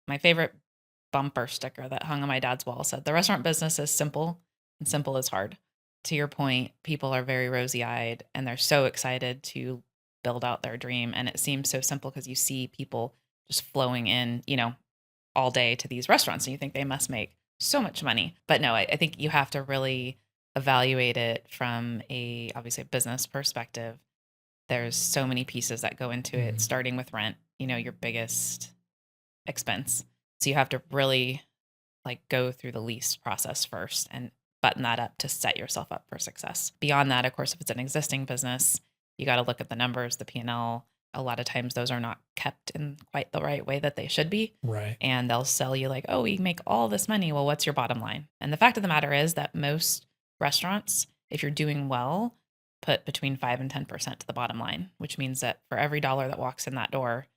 my favorite bumper sticker that hung on my dad's wall said, "The restaurant business is simple and simple is hard." To your point, people are very rosy-eyed and they're so excited to build out their dream. And it seems so simple because you see people just flowing in, all day to these restaurants and you think they must make so much money. But no, I think you have to really evaluate it from obviously a business perspective. There's so many pieces that go into it, starting with rent, your biggest expense. So you have to really go through the lease process first and button that up to set yourself up for success. Beyond that, of course, if it's an existing business, you got to look at the numbers, the P&L. A lot of times those are not kept in quite the right way that they should be. Right. And they'll sell you like, oh, we make all this money. Well, what's your bottom line? And the fact of the matter is that most restaurants, if you're doing well, put between 5 and 10% to the bottom line, which means that for every dollar that walks in that door,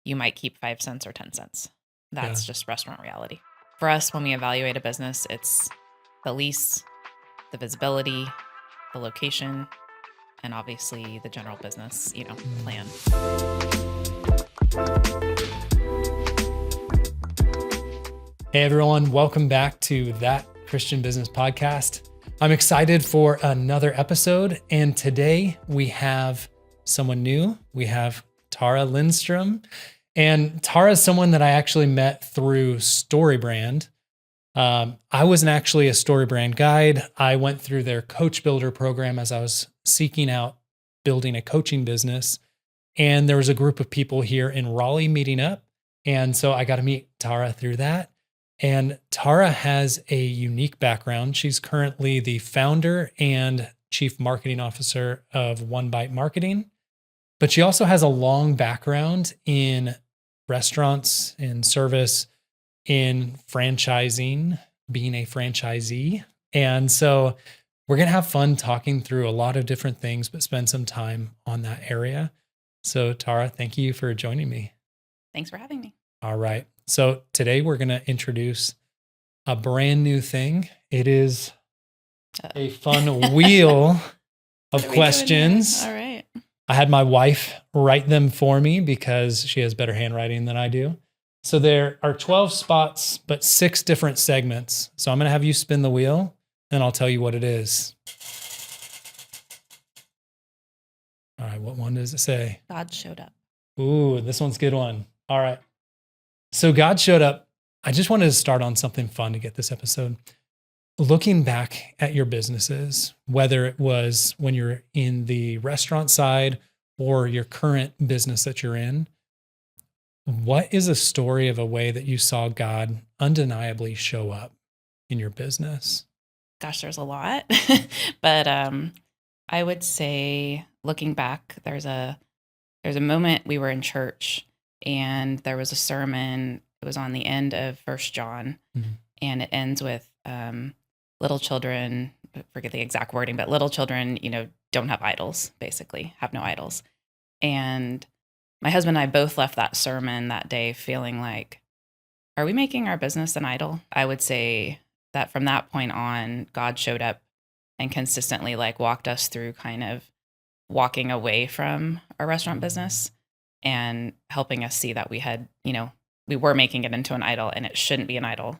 you might keep 5 cents or 10 cents. That's just restaurant reality. For us, when we evaluate a business, it's the lease, the visibility, the location, and obviously the general business, plan. Hey everyone, welcome back to That Christian Business Podcast. I'm excited for another episode, and today we have someone new. We have Tara Lindstrom, and Tara is someone that I actually met through StoryBrand. I wasn't actually a StoryBrand guide. I went through their Coach Builder program as I was seeking out building a coaching business, and there was a group of people here in Raleigh meeting up, and so I got to meet Tara through that. And Tara has a unique background. She's currently the founder and chief marketing officer of OneBite Marketing, but she also has a long background in restaurants, in service, in franchising, being a franchisee. And so we're going to have fun talking through a lot of different things, but spend some time on that area. So Tara, thank you for joining me. Thanks for having me. All right. So today we're going to introduce a brand new thing. It is a fun wheel of questions. All right. I had my wife write them for me because she has better handwriting than I do. So there are 12 spots, but 6 different segments. So I'm going to have you spin the wheel and I'll tell you what it is. All right. What one does it say? God showed up. Ooh, this one's a good one. All right. So God showed up. I just wanted to start on something fun to get this episode. Looking back at your businesses, whether it was when you're in the restaurant side or your current business that you're in, what is a story of a way that you saw God undeniably show up in your business? Gosh, there's a lot. But I would say, looking back, there's a moment we were in church and there was a sermon. It was on the end of 1 John, and it ends with little children, I forget the exact wording, but little children, don't have idols, basically, have no idols. And my husband and I both left that sermon that day feeling like, are we making our business an idol? I would say that from that point on, God showed up and consistently walked us through kind of walking away from our restaurant business and helping us see that we had, we were making it into an idol and it shouldn't be an idol.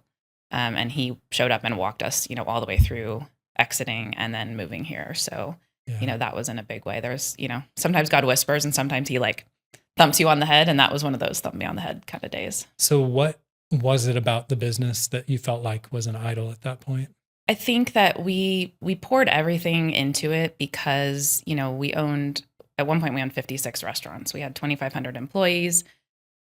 And he showed up and walked us, all the way through exiting and then moving here. So, that was in a big way. There's, sometimes God whispers and sometimes he thumps you on the head. And that was one of those thump me on the head kind of days. So what was it about the business that you felt like was an idol at that point? I think that we poured everything into it because, at one point we owned 56 restaurants. We had 2,500 employees.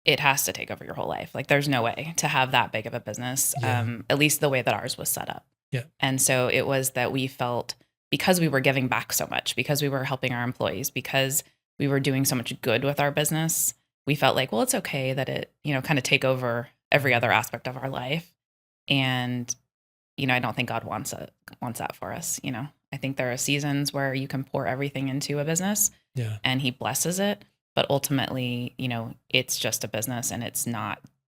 It has to take over your whole life. There's no way to have that big of a business, at least the way that ours was set up. Yeah. And so it was that we felt, because we were giving back so much, because we were helping our employees, because we were doing so much good with our business, we felt like, well, it's okay that it, kind of take over every other aspect of our life. And, I don't think God wants that for us. I think there are seasons where you can pour everything into a business and he blesses it. But ultimately, it's just a business and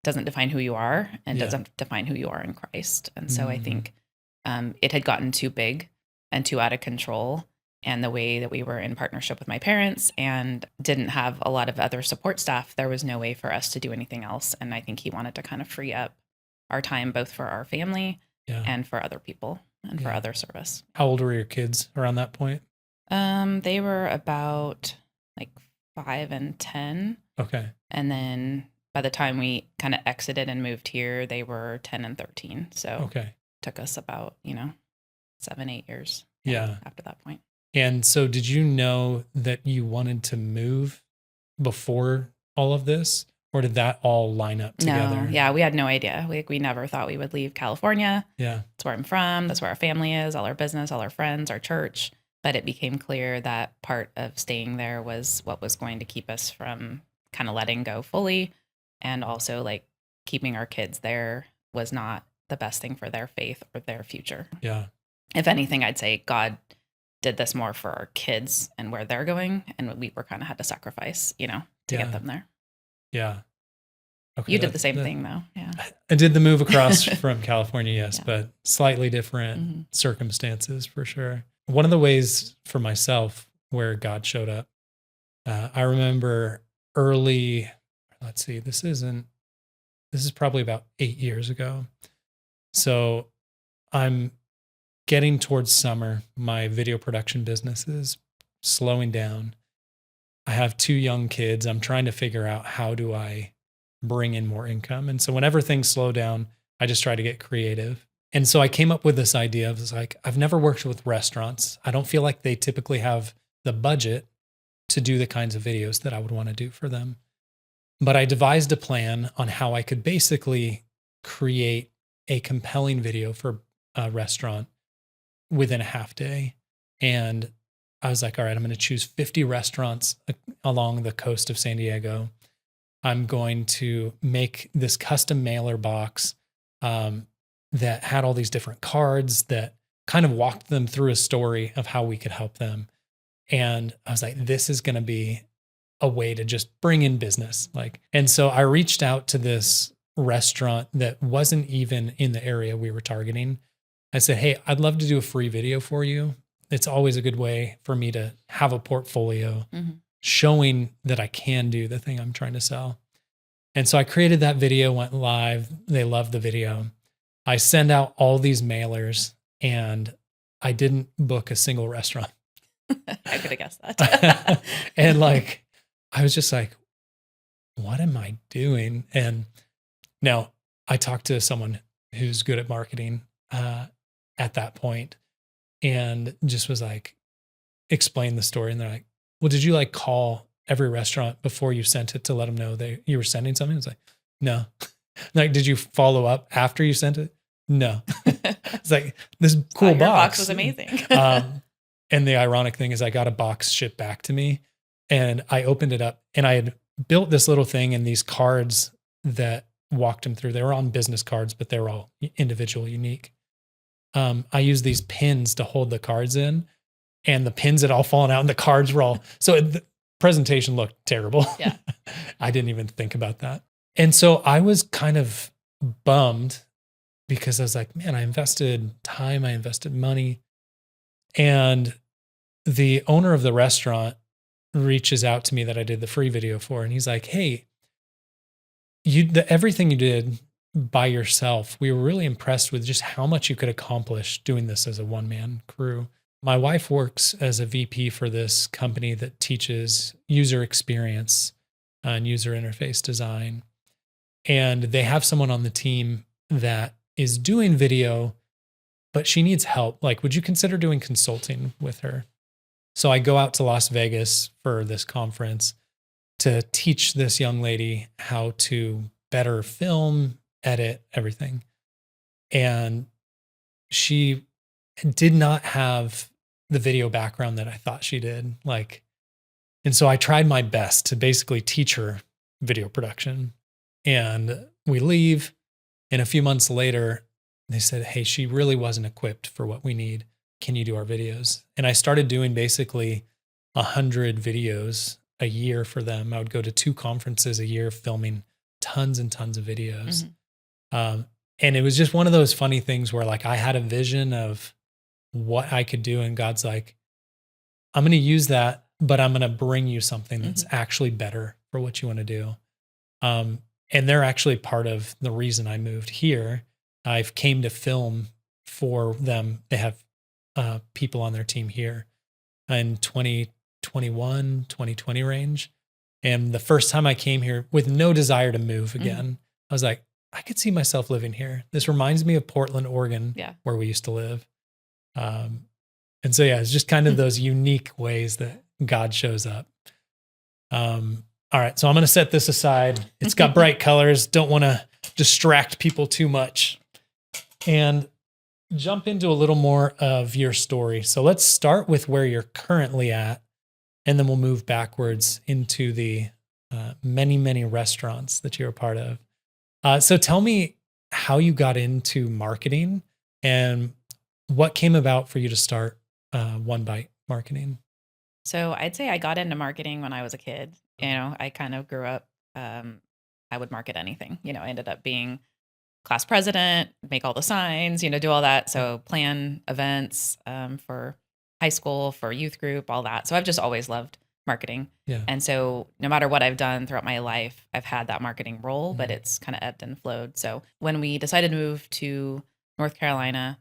doesn't define who you are and doesn't define who you are in Christ. And so I think it had gotten too big and too out of control and the way that we were in partnership with my parents and didn't have a lot of other support staff, there was no way for us to do anything else. And I think he wanted to kind of free up our time, both for our family and for other people and for other service. How old were your kids around that point? They were about like 5 and 10. Okay. And then by the time we kind of exited and moved here, they were 10 and 13. So it took us about, 7, 8 years after that point. And so did you know that you wanted to move before all of this, or did that all line up together? No, yeah, we had no idea. We never thought we would leave California. Yeah. That's where I'm from. That's where our family is, all our business, all our friends, our church. But it became clear that part of staying there was what was going to keep us from kind of letting go fully. And also like keeping our kids there was not the best thing for their faith or their future. Yeah. If anything, I'd say God did this more for our kids and where they're going. And we were kind of had to sacrifice, to get them there. Yeah. Okay, you did the same thing though. Yeah. I did the move across from California, yes, but slightly different circumstances for sure. One of the ways for myself where God showed up, I remember early, this is probably about 8 years ago. So I'm getting towards summer. My video production business is slowing down. I have 2 young kids. I'm trying to figure out how do I bring in more income. And so whenever things slow down, I just try to get creative. And so I came up with this idea of like, I've never worked with restaurants. I don't feel like they typically have the budget to do the kinds of videos that I would want to do for them. But I devised a plan on how I could basically create a compelling video for a restaurant within a half day. And I was like, all right, I'm going to choose 50 restaurants along the coast of San Diego. I'm going to make this custom mailer box that had all these different cards that kind of walked them through a story of how we could help them. And I was like, this is going to be a way to just bring in business. And so I reached out to this restaurant that wasn't even in the area we were targeting. I said, hey, I'd love to do a free video for you. It's always a good way for me to have a portfolio showing that I can do the thing I'm trying to sell. And so I created that video, went live. They loved the video. I send out all these mailers and I didn't book a single restaurant. I could have guessed that. And I was just like, what am I doing? And now I talked to someone who's good at marketing at that point and just was like, explain the story. And they're like, well, did you call every restaurant before you sent it to let them know you were sending something? I was like, no. Did you follow up after you sent it? No. It's like this cool box. Your box was amazing. And the ironic thing is I got a box shipped back to me and I opened it up and I had built this little thing and these cards that walked them through. They were on business cards, but they were all individual, unique. I used these pins to hold the cards in and the pins had all fallen out and the cards were all, so the presentation looked terrible. Yeah. I didn't even think about that. And so I was kind of bummed because I was like, man, I invested time, I invested money. And the owner of the restaurant reaches out to me that I did the free video for. And he's like, hey, everything you did by yourself, we were really impressed with just how much you could accomplish doing this as a one-man crew. My wife works as a VP for this company that teaches user experience and user interface design. And they have someone on the team that is doing video, but she needs help. Would you consider doing consulting with her? So I go out to Las Vegas for this conference to teach this young lady how to better film, edit, everything. And she did not have the video background that I thought she did. And so I tried my best to basically teach her video production. And we leave. And a few months later, they said, hey, she really wasn't equipped for what we need. Can you do our videos? And I started doing basically 100 videos a year for them. I would go to 2 conferences a year, filming tons and tons of videos. And it was just one of those funny things where I had a vision of what I could do. And God's like, I'm going to use that, but I'm going to bring you something that's Mm-hmm. actually better for what you want to do. And they're actually part of the reason I moved here. I've came to film for them. They have people on their team here in 2021, 2020 range. And the first time I came here with no desire to move again, I was like, I could see myself living here. This reminds me of Portland, Oregon, Yeah. where we used to live. And so, yeah, it's just kind of those unique ways that God shows up. All right. So I'm going to set this aside. It's got bright colors. Don't want to distract people too much. And jump into a little more of your story. So let's start with where you're currently at, and then we'll move backwards into the many, many restaurants that you're a part of. So tell me how you got into marketing and what came about for you to start OneBite Marketing. So I'd say I got into marketing when I was a kid. I kind of grew up, I would market anything. I ended up being class president, make all the signs, do all that. So plan events for high school, for youth group, all that. So I've just always loved marketing. Yeah. And so no matter what I've done throughout my life, I've had that marketing role, but it's kind of ebbed and flowed. So when we decided to move to North Carolina,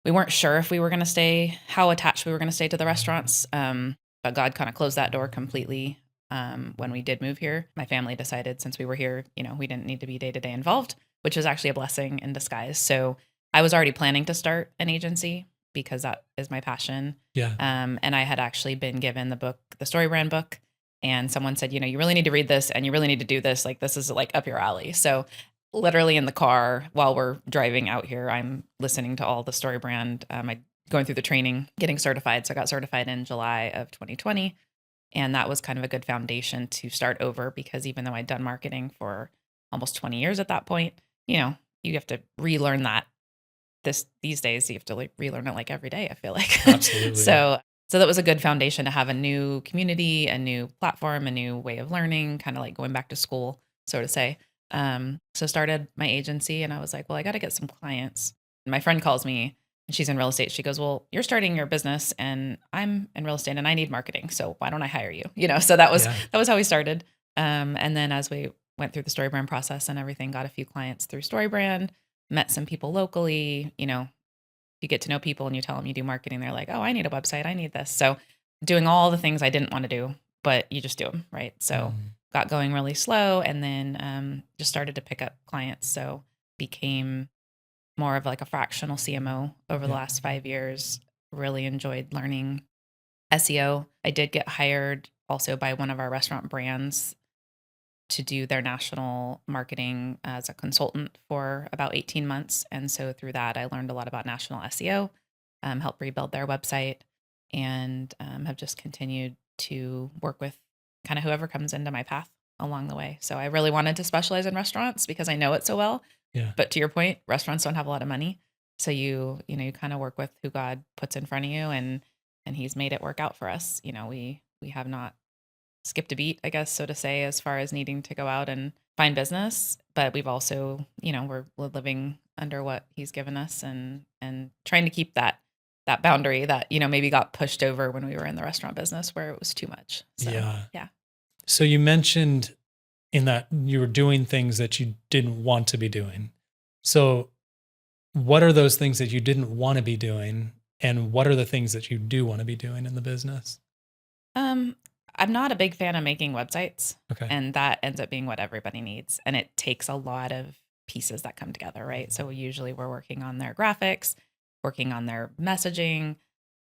we weren't sure if we were going to stay, how attached we were going to stay to the restaurants. But God kind of closed that door completely when we did move here. My family decided since we were here, we didn't need to be day-to-day involved, which was actually a blessing in disguise. So I was already planning to start an agency because that is my passion. Yeah. And I had actually been given the book, the Story Brand book, and someone said, you really need to read this and you really need to do this. Like, this is like up your alley. So literally in the car while we're driving out here, I'm listening to all the Story Brand. I going through the training, getting certified. So I got certified in July of 2020. And that was kind of a good foundation to start over because even though I'd done marketing for almost 20 years at that point, you have to relearn that. These days you have to relearn it like every day, I feel like. Absolutely. So that was a good foundation to have a new community, a new platform, a new way of learning, kind of like going back to school, so to say. So started my agency and I was like, well, I got to get some clients. And my friend calls me and she's in real estate. She goes, well, you're starting your business and I'm in real estate and I need marketing. So why don't I hire you? So that was how we started. And then as we went through the StoryBrand process and everything, got a few clients through StoryBrand, met some people locally. You get to know people and you tell them you do marketing. They're like, oh, I need a website. I need this. So doing all the things I didn't want to do, but you just do them, right? So got going really slow and then just started to pick up clients. So became more of like a fractional CMO over the last 5 years. Really enjoyed learning SEO. I did get hired also by one of our restaurant brands to do their national marketing as a consultant for about 18 months. And so through that, I learned a lot about national SEO, helped rebuild their website, and have just continued to work with kind of whoever comes into my path along the way. So I really wanted to specialize in restaurants because I know it so well. Yeah. But to your point, restaurants don't have a lot of money. So you kind of work with who God puts in front of you, and he's made it work out for us. We have not skipped a beat, I guess, so to say, as far as needing to go out and find business. But we've also, we're living under what he's given us and trying to keep that boundary that, maybe got pushed over when we were in the restaurant business where it was too much. So, yeah. So you mentioned in that you were doing things that you didn't want to be doing. So what are those things that you didn't want to be doing? And what are the things that you do want to be doing in the business? I'm not a big fan of making websites. Okay. And that ends up being what everybody needs. And it takes a lot of pieces that come together, right? So usually we're working on their graphics, working on their messaging,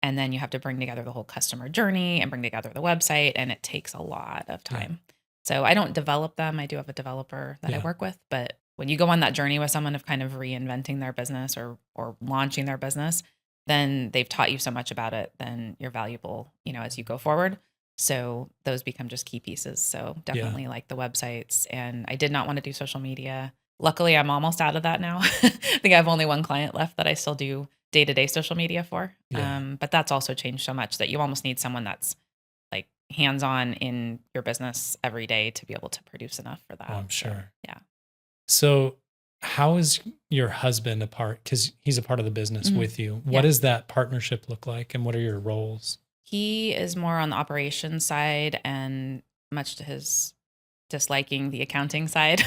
and then you have to bring together the whole customer journey and bring together the website. And it takes a lot of time. Yeah. So I don't develop them. I do have a developer that I work with. But when you go on that journey with someone of kind of reinventing their business or launching their business, then they've taught you so much about it, then you're valuable, as you go forward. So those become just key pieces. So definitely like the websites. And I did not want to do social media. Luckily, I'm almost out of that now. I think I have only one client left that I still do day-to-day social media for. But that's also changed so much that you almost need someone that's like hands-on in your business every day to be able to produce enough for that. Oh, I'm sure. So, yeah. So how is your husband a part? Because he's a part of the business with you. What does that partnership look like and what are your roles? He is more on the operations side, and much to his disliking the accounting side,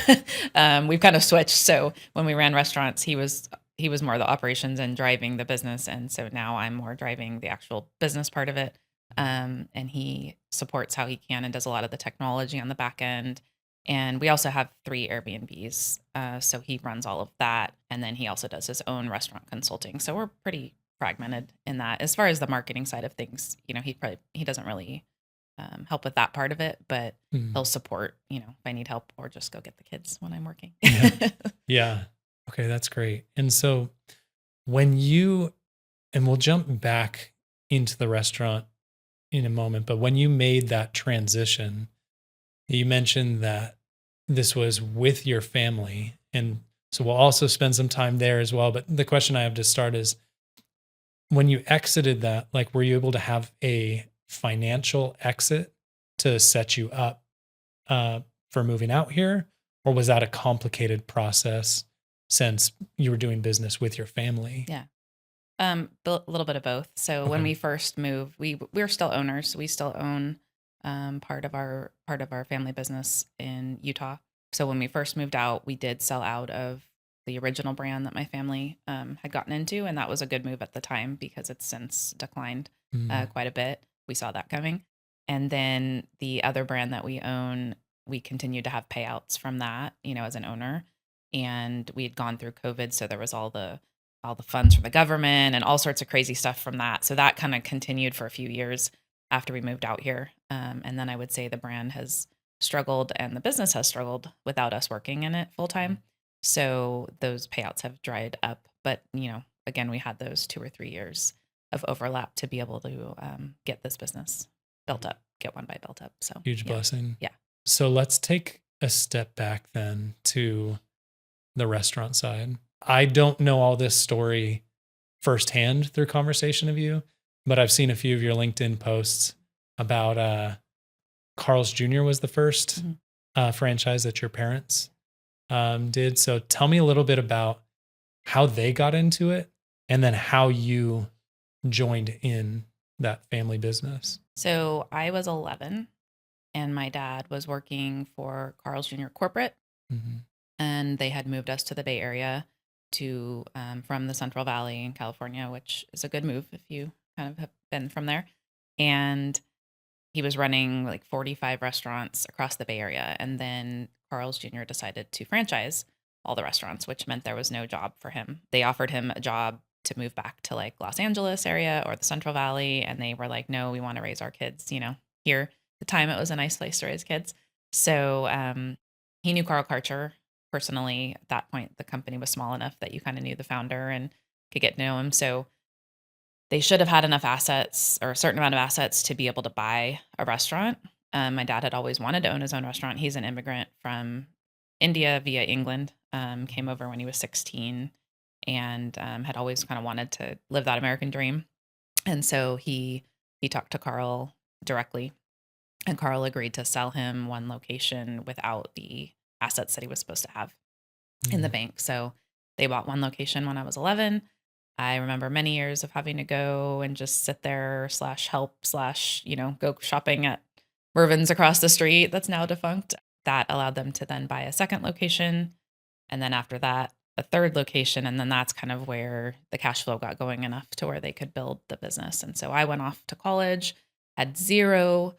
we've kind of switched. So when we ran restaurants, he was more the operations and driving the business, and so now I'm more driving the actual business part of it. And he supports how he can and does a lot of the technology on the back end. And we also have 3 Airbnbs, so he runs all of that, and then he also does his own restaurant consulting. So we're pretty fragmented in that. As far as the marketing side of things, he doesn't really help with that part of it, but he'll support, if I need help or just go get the kids when I'm working. Yeah. Yeah. Okay, that's great. And so and we'll jump back into the restaurant in a moment, but when you made that transition, you mentioned that this was with your family. And so we'll also spend some time there as well. But the question I have to start is, when you exited that, like, were you able to have a financial exit to set you up for moving out here? Or was that a complicated process since you were doing business with your family? Yeah. A little bit of both. So when Okay. we first moved, we're still owners. We still own part of our family business in Utah. So when we first moved out, we did sell out of the original brand that my family had gotten into, and that was a good move at the time because it's since declined Mm. quite a bit. We saw that coming, and then the other brand that we own, we continued to have payouts from that, as an owner, and we had gone through COVID, so there was all the funds from the government and all sorts of crazy stuff from that. So that kind of continued for a few years after we moved out here. And then I would say the brand has struggled and the business has struggled without us working in it full time. So those payouts have dried up. But, again, we had those 2 or 3 years of overlap to be able to get this business built up, get OneBite built up. So Huge yeah. blessing. Yeah. So let's take a step back then to the restaurant side. I don't know all this story firsthand through conversation of you, but I've seen a few of your LinkedIn posts about Carl's Jr. was the first franchise that your parents did. So tell me a little bit about how they got into it and then how you joined in that family business. So I was 11 and my dad was working for Carl's Jr. Corporate, Mm-hmm. and they had moved us to the Bay Area to from the Central Valley in California, which is a good move if you kind of have been from there. And he was running like 45 restaurants across the Bay Area, and then Carl's Jr. decided to franchise all the restaurants, which meant there was no job for him. They offered him a job to move back to like Los Angeles area or the Central Valley, and they were like, "No, we want to raise our kids, here." At the time, it was a nice place to raise kids. So he knew Carl Karcher personally. At that point, the company was small enough that you kind of knew the founder and could get to know him. So they should have had enough assets or a certain amount of assets to be able to buy a restaurant. My dad had always wanted to own his own restaurant. He's an immigrant from India via England, came over when he was 16 and had always kind of wanted to live that American dream. And so he talked to Carl directly, and Carl agreed to sell him one location without the assets that he was supposed to have in the bank. So they bought one location when I was 11. I remember many years of having to go and just sit there slash help slash, go shopping at Mervin's across the street that's now defunct. That allowed them to then buy a second location. And then after that, a third location. And then that's kind of where the cash flow got going enough to where they could build the business. And so I went off to college, had zero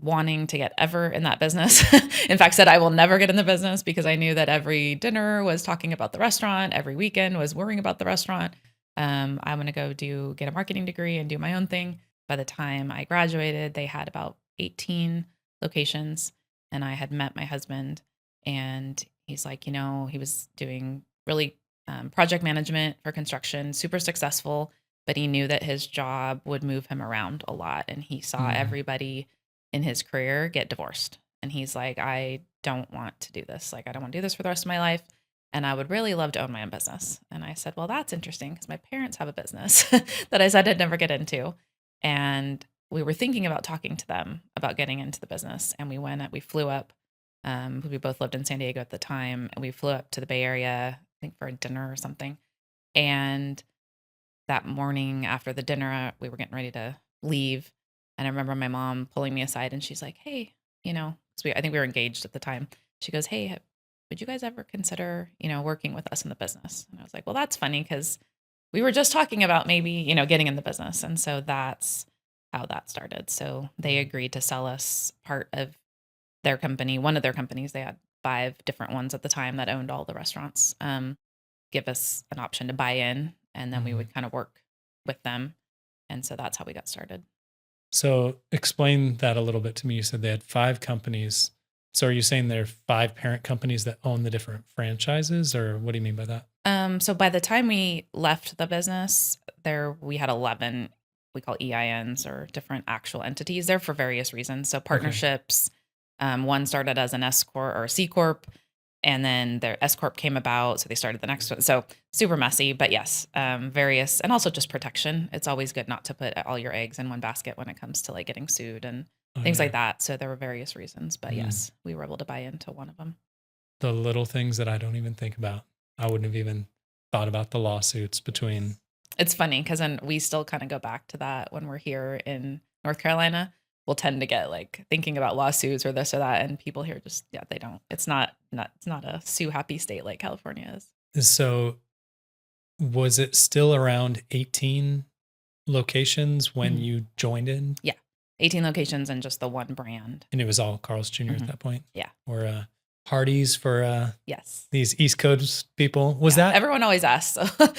wanting to get ever in that business. In fact, said I will never get in the business because I knew that every dinner was talking about the restaurant, every weekend was worrying about the restaurant. I'm going to get a marketing degree and do my own thing. By the time I graduated, they had about 18 locations, and I had met my husband, and he's like, he was doing really project management for construction, super successful, but he knew that his job would move him around a lot, and he saw everybody in his career get divorced. And he's like, I don't want to do this. Like, I don't want to do this for the rest of my life. And I would really love to own my own business. And I said, well, that's interesting because my parents have a business that I said I'd never get into. And we were thinking about talking to them about getting into the business. And we flew up. We both lived in San Diego at the time. And we flew up to the Bay Area, I think for a dinner or something. And that morning after the dinner, we were getting ready to leave. And I remember my mom pulling me aside and she's like, hey, 'cause I think we were engaged at the time. She goes, hey, would you guys ever consider, working with us in the business? And I was like, well, that's funny because we were just talking about maybe, getting in the business. And so that's how that started. So they agreed to sell us part of their company, one of their companies. They had 5 different ones at the time that owned all the restaurants. Give us an option to buy in, and then we would kind of work with them. And so that's how we got started. So explain that a little bit to me. You said they had 5 companies. So are you saying there are 5 parent companies that own the different franchises, or what do you mean by that? So by the time we left the business, we had 11 we call EINs, or different actual entities there for various reasons. So partnerships. One started as an S corp or a C corp, and then their S corp came about, so they started the next one. So super messy, but yes, various, and also just protection. It's always good not to put all your eggs in one basket when it comes to like getting sued and things like that. So there were various reasons, but yes, we were able to buy into one of them. The little things that I don't even think about. I wouldn't have even thought about the lawsuits between. It's funny because then we still kind of go back to that when we're here in North Carolina. We'll tend to get like thinking about lawsuits or this or that, and people here just they don't. It's not a sue happy state like California is. So was it still around 18 locations when you joined in? Yeah, 18 locations and just the one brand. And it was all Carl's Jr. at that point? Yeah. Or Hardee's for yes, these East Coast people. Was that? Everyone always asks,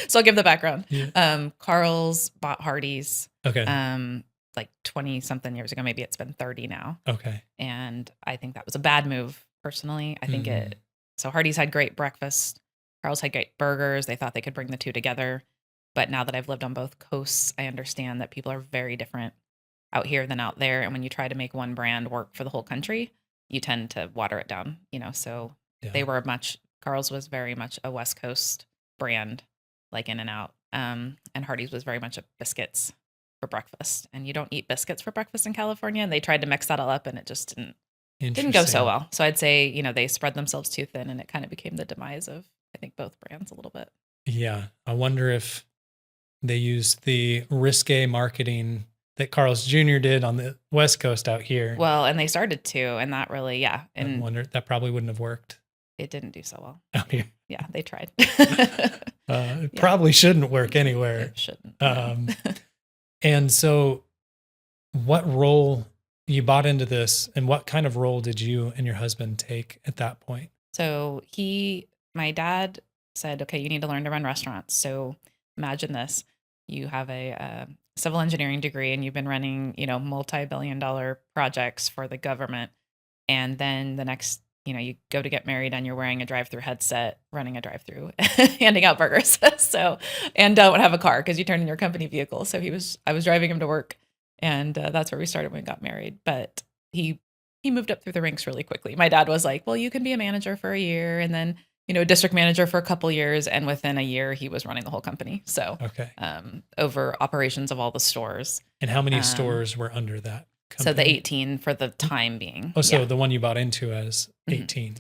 so I'll give the background. Yeah. Carl's bought Hardee's. Okay. Like 20 something years ago, maybe it's been 30 now. Okay. And I think that was a bad move personally. I think so Hardee's had great breakfast. Carl's had great burgers. They thought they could bring the two together. But now that I've lived on both coasts, I understand that people are very different out here than out there. And when you try to make one brand work for the whole country, you tend to water it down, so they were Carl's was very much a West Coast brand, like In-N-Out. And Hardee's was very much a biscuits for breakfast, and you don't eat biscuits for breakfast in California. And they tried to mix that all up, and it just didn't go so well. So I'd say, they spread themselves too thin, and it kind of became the demise of, I think, both brands a little bit. Yeah. I wonder if they used the risque marketing that Carl's Jr. did on the West Coast out here. Well, and they started to, and that really, and I wonder, that probably wouldn't have worked. It didn't do so well. Out here. Yeah, they tried. It probably shouldn't work anywhere. It shouldn't. And so what role you bought into this, and what kind of role did you and your husband take at that point? So my dad said, okay, you need to learn to run restaurants. So imagine this. You have a civil engineering degree and you've been running, multi-billion-dollar projects for the government. And then the next, you go to get married and you're wearing a drive-through headset, running a drive-through, handing out burgers. And don't have a car because you turned in your company vehicle. So I was driving him to work, and that's where we started when we got married. But he moved up through the ranks really quickly. My dad was like, well, you can be a manager for a year, and then, district manager for a couple years. And within a year, he was running the whole company. So, over operations of all the stores. And how many stores were under that company? So the 18 for the time being. Oh, so the one you bought into as 18.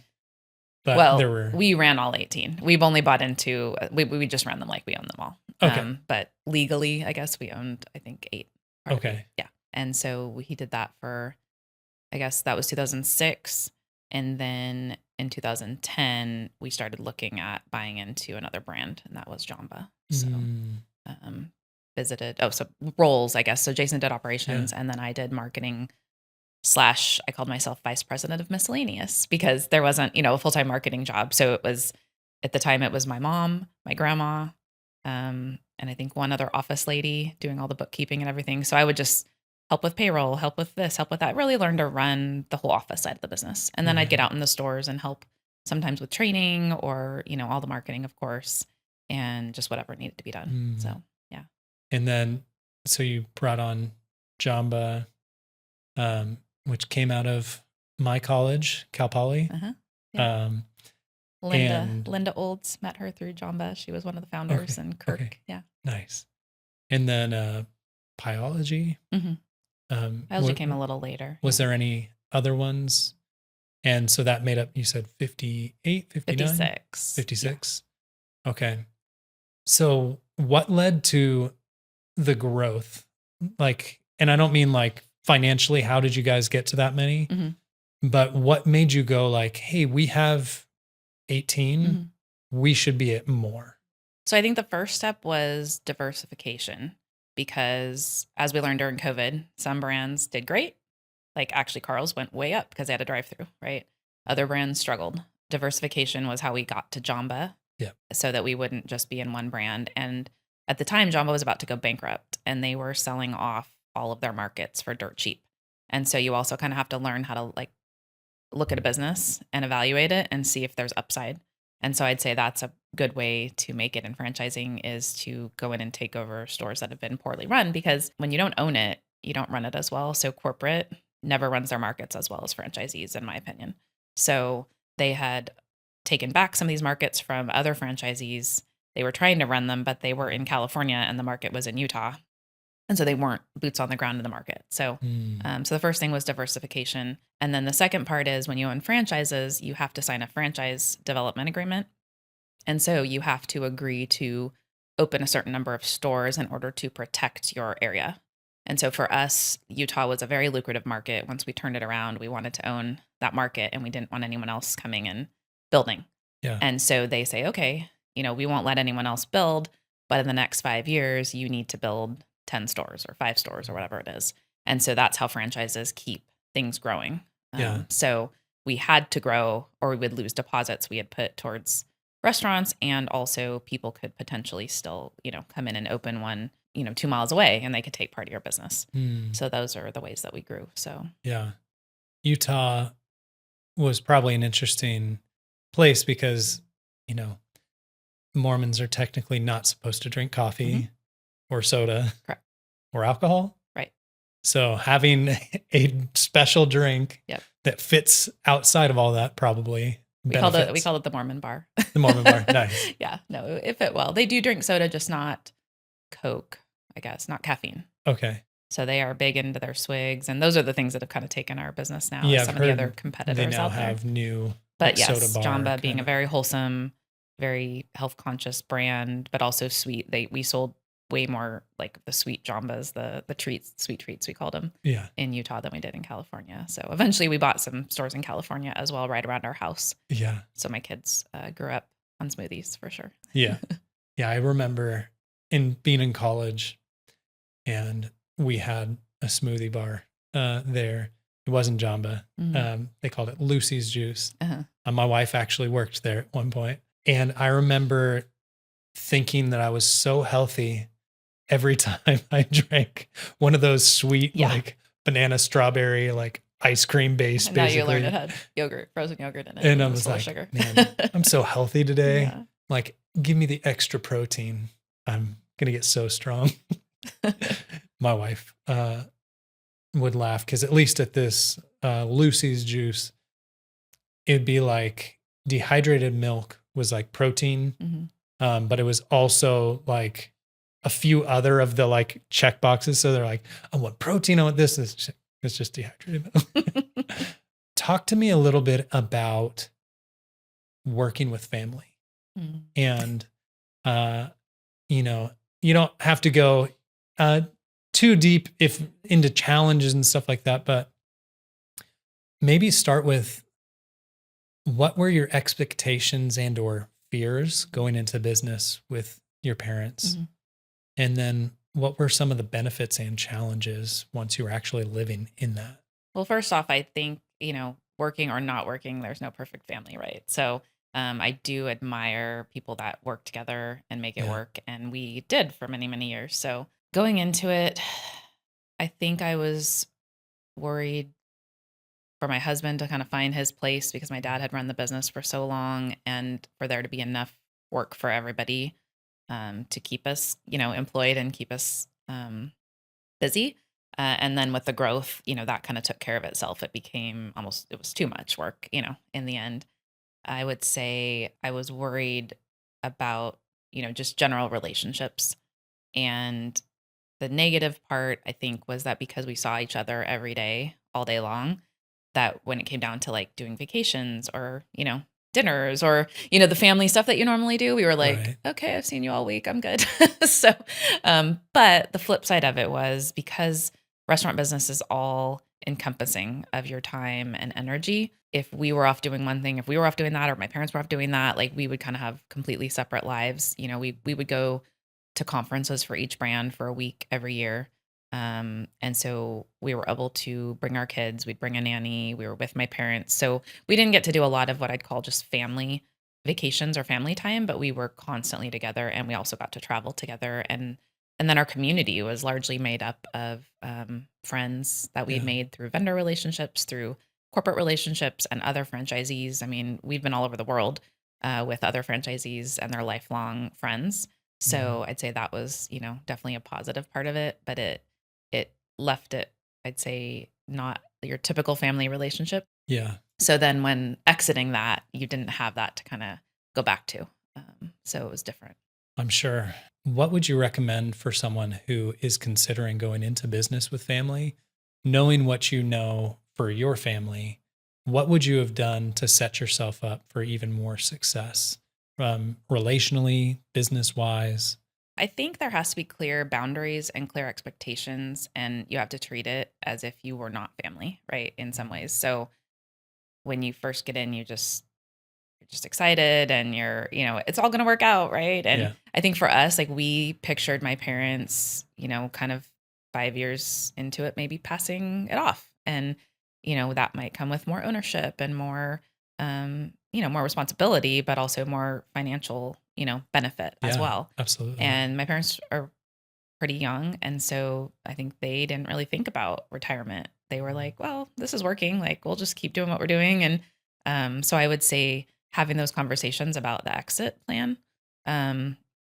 But we ran all 18. We've only bought into, we just ran them like we own them all. Okay. But legally, I guess we owned, I think, 8. Okay. Yeah. And so he did that for, I guess that was 2006. And then in 2010, we started looking at buying into another brand, and that was Jamba. So so roles, I guess. So Jason did operations, and then I did marketing / I called myself vice president of miscellaneous because there wasn't, a full-time marketing job. So it was, at the time, it was my mom, my grandma, and I think one other office lady doing all the bookkeeping and everything. So I would just help with payroll, help with this, help with that, really learn to run the whole office side of the business. And then I'd get out in the stores and help sometimes with training or, all the marketing, of course, and just whatever needed to be done. So, yeah. And then, so you brought on Jamba, which came out of my college, Cal Poly. Yeah. Linda Olds, met her through Jamba. She was one of the founders, and Kirk. Okay. Yeah. Nice. And then Biology. Biology came a little later. Was there any other ones? And so that made up, you said 58, 59? 56. 56. Yeah. Okay. So what led to the growth? And I don't mean like financially, how did you guys get to that many? Mhm. But what made you go like, hey, we have 18, Mhm. we should be at more? So I think the first step was diversification, because as we learned during COVID, some brands did great. Like actually Carl's went way up because they had a drive-through, right? Other brands struggled. Diversification was how we got to Jamba, Yeah. so that we wouldn't just be in one brand. And at the time, Jamba was about to go bankrupt and they were selling off all of their markets for dirt cheap. And so you also kind of have to learn how to like look at a business and evaluate it and see if there's upside. And so I'd say that's a good way to make it in franchising, is to go in and take over stores that have been poorly run, because when you don't own it, you don't run it as well. So corporate never runs their markets as well as franchisees, in my opinion. So they had taken back some of these markets from other franchisees. They were trying to run them, but they were in California and the market was in Utah. And so they weren't boots on the ground in the market. So, so the first thing was diversification. And then the second part is, when you own franchises, you have to sign a franchise development agreement. And so you have to agree to open a certain number of stores in order to protect your area. And so for us, Utah was a very lucrative market. Once we turned it around, we wanted to own that market and we didn't want anyone else coming and building. Yeah. And so they say, okay, we won't let anyone else build, but in the next 5 years, you need to build 10 stores or 5 stores or whatever it is. And so that's how franchises keep things growing. Yeah. So we had to grow or we would lose deposits we had put towards restaurants, and also people could potentially still, come in and open one, 2 miles away and they could take part of your business. So those are the ways that we grew. So yeah. Utah was probably an interesting place because, Mormons are technically not supposed to drink coffee or soda. Correct. Or alcohol. Right. So having a special drink that fits outside of all that probably benefits. We called it the Mormon bar. The Mormon bar. Nice. Yeah, no, it fit well. They do drink soda, just not Coke, I guess, not caffeine. Okay. So they are big into their swigs, and those are the things that have kind of taken our business now. Yeah, Some of the other competitors they now out there have new But soda yes, bar Jamba being kinda. a very wholesome, very health conscious brand, but also sweet. We sold way more like the sweet Jambas, the treats, sweet treats we called them, in Utah than we did in California. So eventually we bought some stores in California as well, right around our house. Yeah. So my kids grew up on smoothies for sure. Yeah. Yeah. I remember being in college, and we had a smoothie bar there. It wasn't Jamba. They called it Lucy's Juice. My wife actually worked there at one point. And I remember thinking that I was so healthy every time I drank one of those sweet, like banana strawberry, like ice cream based. Now you learned it had yogurt, frozen yogurt in it. And I was like, sugar. Man, I'm so healthy today. Like, give me the extra protein. I'm going to get so strong. My wife would laugh because at least at this Lucy's Juice, it'd be like dehydrated milk was like protein, but it was also like a few other of the like check boxes. So they're like, I want protein, I want this. It's just dehydrated milk. Talk to me a little bit about working with family. And, you don't have to go too deep into challenges and stuff like that, but maybe start with, what were your expectations and or fears going into business with your parents? And then what were some of the benefits and challenges once you were actually living in that? Well, first off, I think, working or not working, there's no perfect family, right? So I do admire people that work together and make it work. And we did for many, many years. So going into it, I think I was worried for my husband to kind of find his place, because my dad had run the business for so long, and for there to be enough work for everybody to keep us, employed and keep us busy. And then with the growth, that kind of took care of itself. It became it was too much work, in the end. I would say I was worried about, just general relationships. And the negative part, I think, was that because we saw each other every day, all day long, that when it came down to like doing vacations or, dinners or, the family stuff that you normally do, we were like, okay, I've seen you all week, I'm good. So, but the flip side of it was, because restaurant business is all encompassing of your time and energy. If we were off doing one thing, if we were off doing that, or my parents were off doing that, like we would kind of have completely separate lives. We would go to conferences for each brand for a week every year. And so we were able to bring our kids, we'd bring a nanny, we were with my parents. So we didn't get to do a lot of what I'd call just family vacations or family time, but we were constantly together, and we also got to travel together. And then our community was largely made up of friends that we'd Yeah. made through vendor relationships, through corporate relationships, and other franchisees. I mean, we've been all over the world with other franchisees and their lifelong friends. So I'd say that was, definitely a positive part of it, but it left it, I'd say, not your typical family relationship. Yeah. So then when exiting that, you didn't have that to kind of go back to. So it was different. I'm sure. What would you recommend for someone who is considering going into business with family, knowing what you know for your family? What would you have done to set yourself up for even more success, relationally, business wise? I think there has to be clear boundaries and clear expectations, and you have to treat it as if you were not family, right? In some ways. So when you first get in, you're just excited, and it's all going to work out, right? And Yeah. I think for us, like, we pictured my parents, kind of 5 years into it, maybe passing it off. And, that might come with more ownership and more, more responsibility, but also more financial, benefit as Yeah, well. absolutely. And my parents are pretty young. And so I think they didn't really think about retirement. They were like, well, this is working. Like, we'll just keep doing what we're doing. And so I would say having those conversations about the exit plan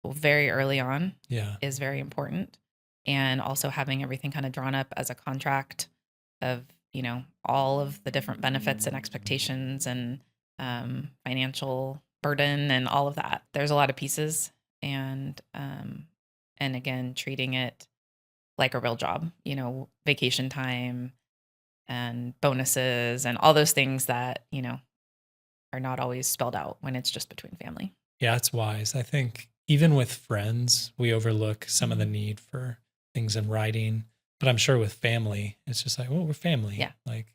very early on Yeah. is very important. And also having everything kind of drawn up as a contract of, all of the different benefits and expectations and financial burden and all of that. There's a lot of pieces. And again, treating it like a real job, vacation time and bonuses and all those things that, are not always spelled out when it's just between family. Yeah, it's wise. I think even with friends, we overlook some of the Mhm. need for things in writing. But I'm sure with family, it's just like, well, we're family. Yeah. Like,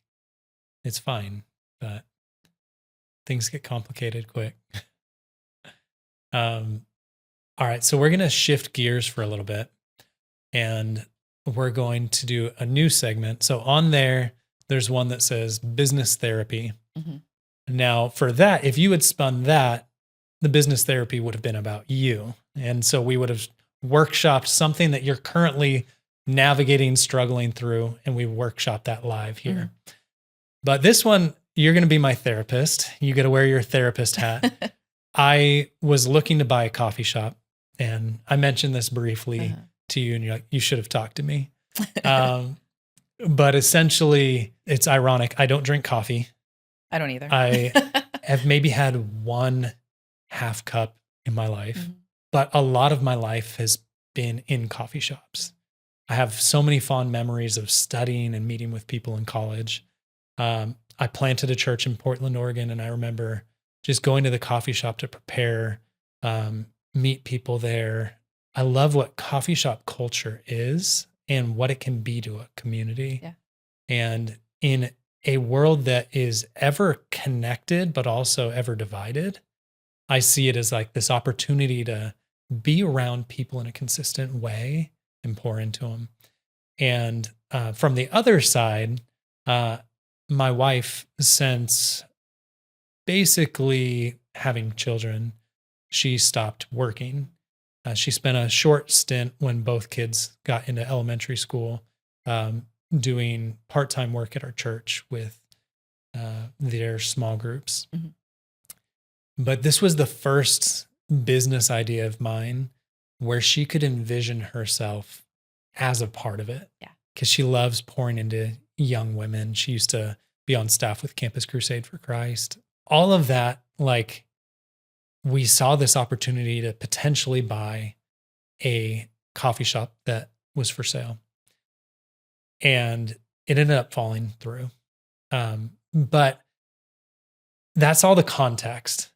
it's fine. But things get complicated quick. Um, all right. So we're going to shift gears for a little bit, and we're going to do a new segment. So on there's one that says business therapy. Mhm. Now, for that, if you had spun that, the business therapy would have been about you. And so we would have workshopped something that you're currently navigating, struggling through, and we workshop that live here. But this one, you're going to be my therapist. You get to wear your therapist hat. I was looking to buy a coffee shop, and I mentioned this briefly to you, and you're like, you should have talked to me. But essentially, it's ironic. I don't drink coffee. I don't either. I have maybe had 1/2 cup in my life, Mhm. but a lot of my life has been in coffee shops. I have so many fond memories of studying and meeting with people in college. I planted a church in Portland, Oregon, and I remember just going to the coffee shop to prepare, meet people there. I love what coffee shop culture is and what it can be to a community. Yeah. And in a world that is ever connected, but also ever divided, I see it as like this opportunity to be around people in a consistent way and pour into them. And from the other side, my wife, since basically having children, she stopped working. She spent a short stint when both kids got into elementary school, doing part-time work at our church with their small groups. Mhm. But this was the first business idea of mine where she could envision herself as a part of it. Yeah. Because she loves pouring into young women. She used to be on staff with Campus Crusade for Christ. All of that, like, we saw this opportunity to potentially buy a coffee shop that was for sale. And it ended up falling through. But that's all the context.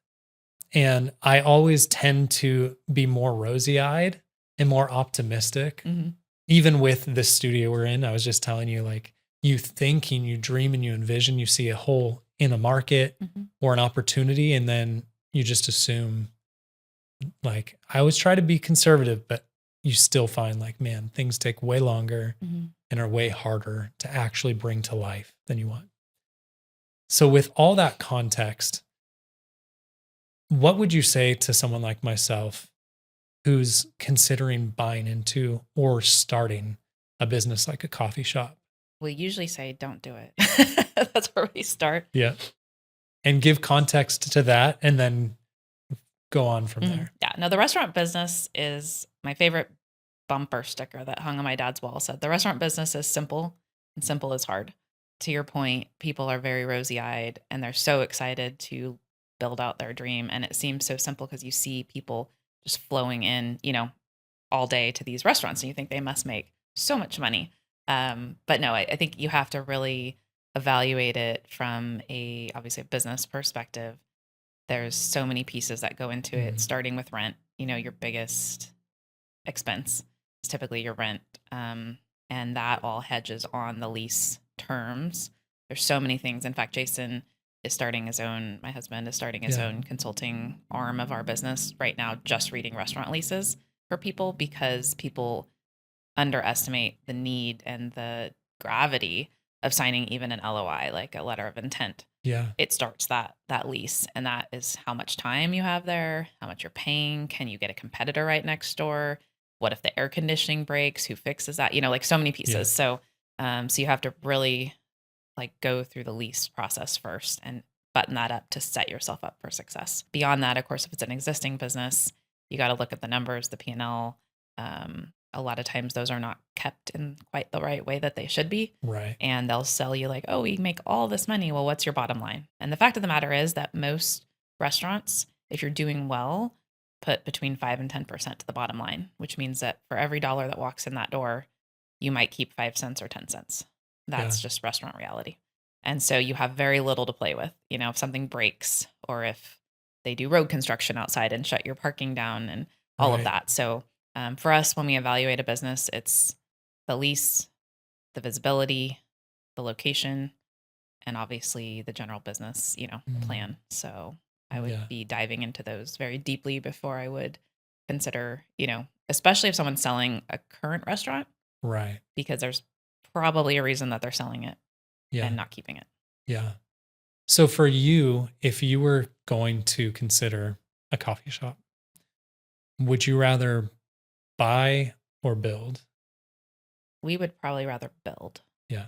And I always tend to be more rosy eyed and more optimistic Mhm. even with this studio we're in, I was just telling you, like, you think and you dream and you envision, you see a hole in a market Mhm. or an opportunity, and then you just assume, like, I always try to be conservative, but you still find, like, man, things take way longer Mhm. and are way harder to actually bring to life than you want. So, with all that context, what would you say to someone like myself who's considering buying into or starting a business like a coffee shop? We usually say, "Don't do it." That's where we start. Yeah. And give context to that and then go on from Mhm. there. Yeah. No, the restaurant business is my favorite bumper sticker that hung on my dad's wall said, "The restaurant business is simple and simple is hard." To your point, people are very rosy-eyed and they're so excited to build out their dream, and it seems so simple because you see people just flowing in, all day to these restaurants, and you think they must make so much money. But no, I think you have to really evaluate it from obviously a business perspective. There's so many pieces that go into it, Mm, starting with rent. Your biggest expense is typically your rent, and that all hedges on the lease terms. There's so many things. In fact, my husband is starting his yeah. own consulting arm of our business right now, just reading restaurant leases for people because people underestimate the need and the gravity of signing even an LOI, like a letter of intent. Yeah. It starts that lease, and that is how much time you have there, how much you're paying. Can you get a competitor right next door? What if the air conditioning breaks? Who fixes that? Like so many Yeah. pieces. So you have to really like go through the lease process first and button that up to set yourself up for success. Beyond that, of course, if it's an existing business, you got to look at the numbers, the P&L. A lot of times those are not kept in quite the right way that they should be. Right. And they'll sell you like, oh, we make all this money. Well, what's your bottom line? And the fact of the matter is that most restaurants, if you're doing well, put between 5 and 10% to the bottom line, which means that for every dollar that walks in that door, you might keep 5 cents or 10 cents. Yeah. That's just restaurant reality. And so you have very little to play with. If something breaks or if they do road construction outside and shut your parking down and all of Right. that. So for us, when we evaluate a business, it's the lease, the visibility, the location, and obviously the general business, Mm, plan. So I would yeah. be diving into those very deeply before I would consider, especially if someone's selling a current restaurant, Right. because there's probably a reason that they're selling it Yeah. and not keeping it. Yeah. So for you, if you were going to consider a coffee shop, would you rather buy or build? We would probably rather build. Yeah.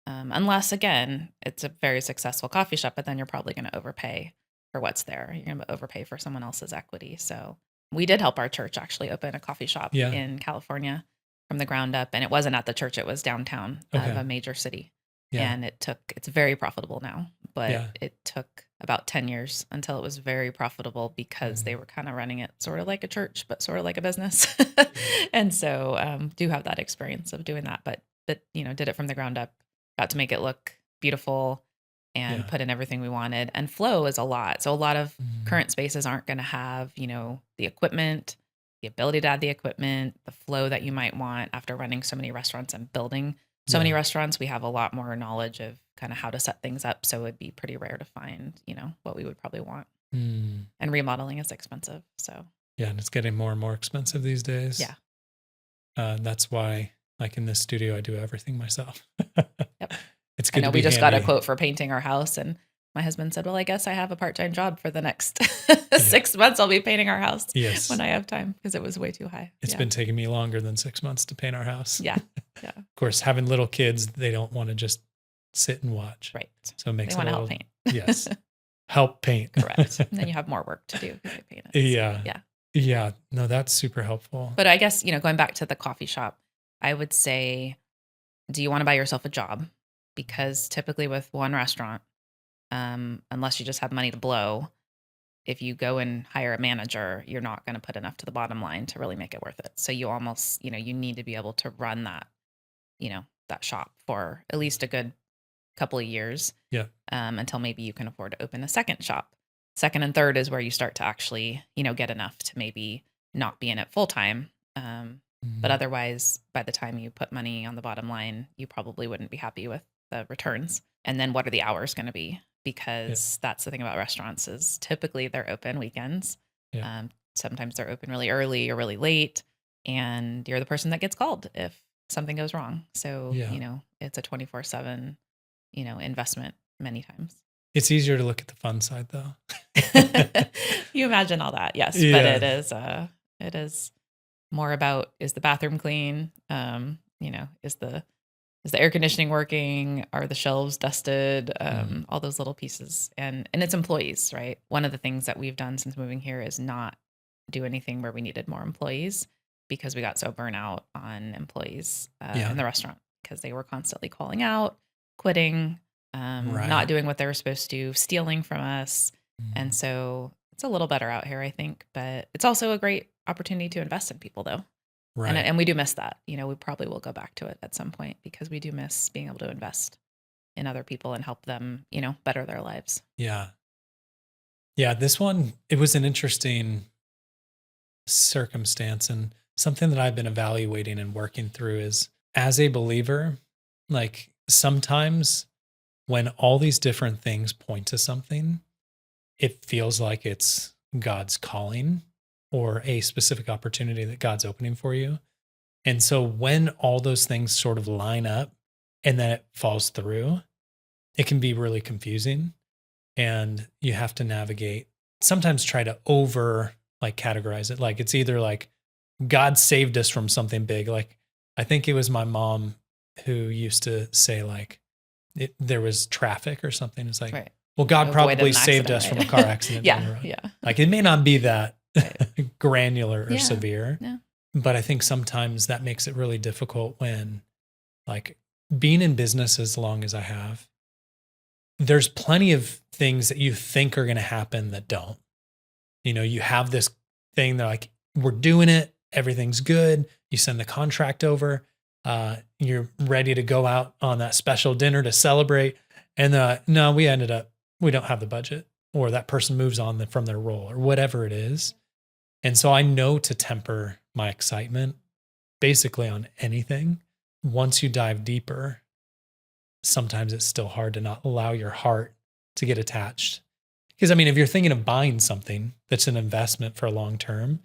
Unless, again, it's a very successful coffee shop, but then you're probably going to overpay for what's there. You're going to overpay for someone else's equity. So we did help our church actually open a coffee shop Yeah. in California from the ground up. And it wasn't at the church, it was downtown of Okay. a major city. Yeah. And it's very profitable now, but Yeah. it took about 10 years until it was very profitable because they Mm, were kind of running it sort of like a church, but sort of like a business. yeah. And so do have that experience of doing that, but did it from the ground up, got to make it look beautiful and Yeah. put in everything we wanted. And flow is a lot. So a lot of Mm, current spaces aren't going to have, the equipment, the ability to add the equipment, the flow that you might want after running so many restaurants and building so many yeah. restaurants. We have a lot more knowledge of kind of how to set things up. So it'd be pretty rare to find, what we would probably want. Mm, And remodeling is expensive. So yeah. And it's getting more and more expensive these days. yeah. That's why, like in this studio, I do everything myself. Yep. It's I good know to we be just got a handy. quote for painting our house, and my husband said, well, I guess I have a part-time job for the next Yeah. 6 months. I'll be painting our house Yes. when I have time because it was way too high. It's Yeah. been taking me longer than 6 months to paint our house. Yeah. Yeah. Of course, having little kids, they don't want to just sit and watch. Right. So it makes They it want a to help little, paint. yes, help paint. Correct. And then you have more work to do because they paint it. So, Yeah. yeah. Yeah. No, that's super helpful. But I guess, going back to the coffee shop, I would say, do you want to buy yourself a job? Because typically with one restaurant, unless you just have money to blow, if you go and hire a manager, you're not going to put enough to the bottom line to really make it worth it. So you almost, you need to be able to run that shop for at least a good couple of years, Yeah. until maybe you can afford to open a second shop. Second and third is where you start to actually, get enough to maybe not be in it full time, But otherwise, by the time you put money on the bottom line, you probably wouldn't be happy with the returns. And then what are the hours going to be? Because that's the thing about restaurants is typically they're open weekends. Sometimes they're open really early or really late, and you're the person that gets called if something goes wrong. So, it's a 24/7, investment many times. It's easier to look at the fun side though. You imagine all that. Yes. Yeah. But it is more about, is the bathroom clean? Is the air conditioning working? Are the shelves dusted? All those little pieces. And it's employees, right? One of the things that we've done since moving here is not do anything where we needed more employees, because we got so burnt out on employees in the restaurant, because they were constantly calling out, quitting, not doing what they were supposed to, stealing from us. And so it's a little better out here, I think, but it's also a great opportunity to invest in people though. Right. And we do miss that. We probably will go back to it at some point, because we do miss being able to invest in other people and help them, better their lives. Yeah. Yeah. This one, it was an interesting circumstance, and something that I've been evaluating and working through is, as a believer, like sometimes when all these different things point to something, it feels like it's God's calling or a specific opportunity that God's opening for you. And so when all those things sort of line up and then it falls through, it can be really confusing, and you have to navigate, sometimes try to categorize it. Like it's either like God saved us from something big. Like I think it was my mom who used to say like there was traffic or something. It's like, well, God probably saved us from a car accident. Yeah. Like it may not be that granular or severe, but I think sometimes that makes it really difficult when, like, being in business as long as I have, there's plenty of things that you think are going to happen that don't. You have this thing that like, we're doing it, everything's good. You send the contract over, you're ready to go out on that special dinner to celebrate. And no, we don't have the budget, or that person moves on from their role or whatever it is. And so I know to temper my excitement basically on anything. Once you dive deeper, sometimes it's still hard to not allow your heart to get attached. Because I mean, if you're thinking of buying something that's an investment for a long term,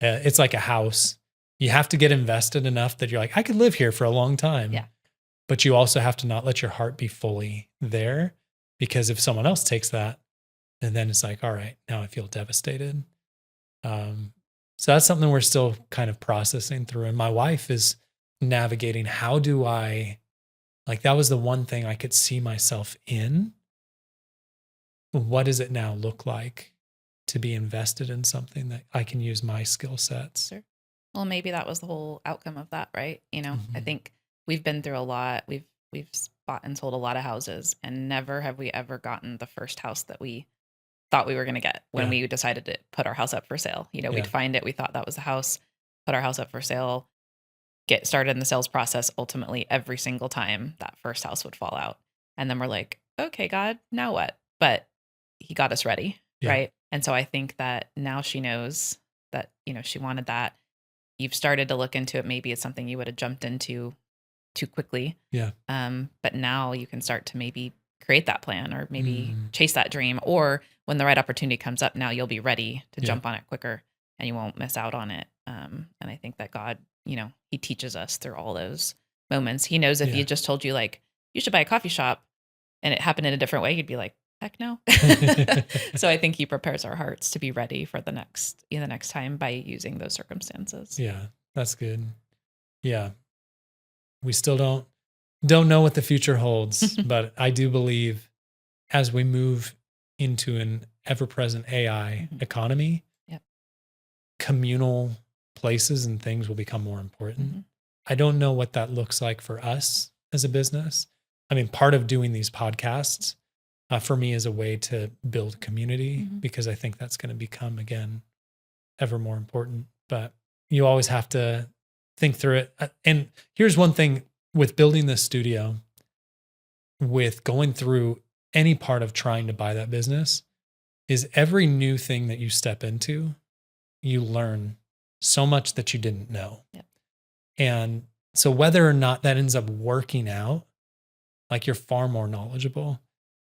it's like a house. You have to get invested enough that you're like, I could live here for a long time. Yeah. But you also have to not let your heart be fully there, because if someone else takes that, and then it's like, all right, now I feel devastated. So that's something we're still kind of processing through. And my wife is navigating, how do I, like, that was the one thing I could see myself in. What does it now look like to be invested in something that I can use my skill sets? Sure. Well, maybe that was the whole outcome of that, right? I think we've been through a lot. We've bought and sold a lot of houses, and never have we ever gotten the first house that we thought we were going to get when we decided to put our house up for sale. We'd find it. We thought that was the house, put our house up for sale, get started in the sales process. Ultimately, every single time that first house would fall out. And then we're like, okay, God, now what? But he got us ready. Right. And so I think that now she knows that, she wanted that. You've started to look into it. Maybe it's something you would have jumped into too quickly. Yeah. But now you can start to maybe create that plan, or maybe chase that dream, or when the right opportunity comes up, now you'll be ready to jump on it quicker and you won't miss out on it. And I think that God, he teaches us through all those moments. He knows if he just told you like, you should buy a coffee shop, and it happened in a different way, you'd be like, heck no. So I think he prepares our hearts to be ready for the next time by using those circumstances. Yeah, that's good. Yeah. We still don't know what the future holds, but I do believe as we move into an ever-present AI economy, communal places and things will become more important. I don't know what that looks like for us as a business. I mean, part of doing these podcasts for me is a way to build community, because I think that's going to become, again, ever more important. But you always have to think through it. And here's one thing with building this studio, with going through any part of trying to buy that business, is every new thing that you step into, you learn so much that you didn't know. Yep. And so whether or not that ends up working out, like you're far more knowledgeable.